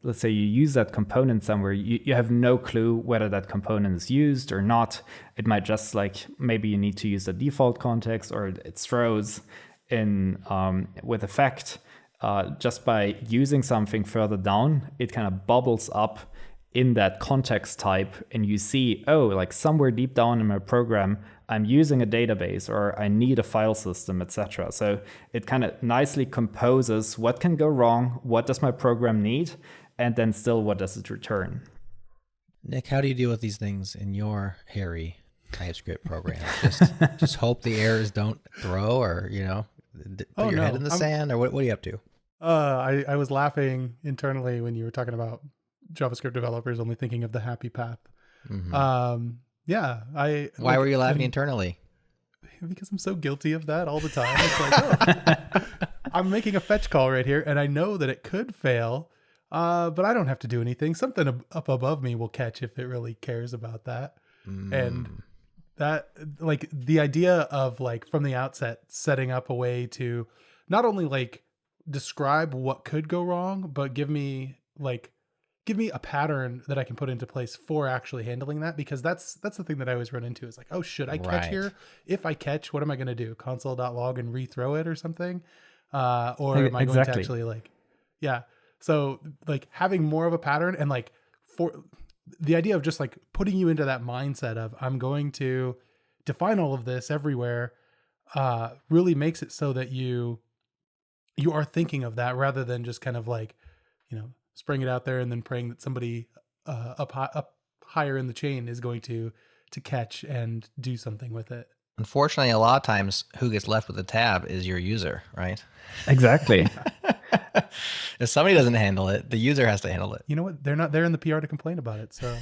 let's say you use that component somewhere, you have no clue whether that component is used or not. It might just like, maybe you need to use a default context, or it throws in with effect. Just by using something further down, it kind of bubbles up in that context type, and you see, oh, like somewhere deep down in my program, I'm using a database, or I need a file system, etc. So it kind of nicely composes what can go wrong, what does my program need, and then still what does it return. Nick, how do you deal with these things in your hairy TypeScript program? Just hope the errors don't throw, or put your head in the sand, or what are you up to? I was laughing internally when you were talking about JavaScript developers only thinking of the happy path. Mm-hmm. Why were you laughing internally? Because I'm so guilty of that all the time. It's like, I'm making a fetch call right here, and I know that it could fail, but I don't have to do anything. Something up above me will catch if it really cares about that. And that, like, the idea of, like, from the outset, setting up a way to not only like describe what could go wrong, but give me a pattern that I can put into place for actually handling that. Because that's the thing that I always run into, is like, oh, should I catch here? If I catch, what am I going to do? Console.log and rethrow it or something? Or am I going to actually so like having more of a pattern, and like for the idea of just like putting you into that mindset of, I'm going to define all of this everywhere, really makes it so that you are thinking of that, rather than just kind of like, spraying it out there and then praying that somebody up higher in the chain is going to catch and do something with it. Unfortunately, a lot of times who gets left with the tab is your user, right? Exactly. If somebody doesn't handle it, the user has to handle it. You know what? They're not there in the PR to complain about it. So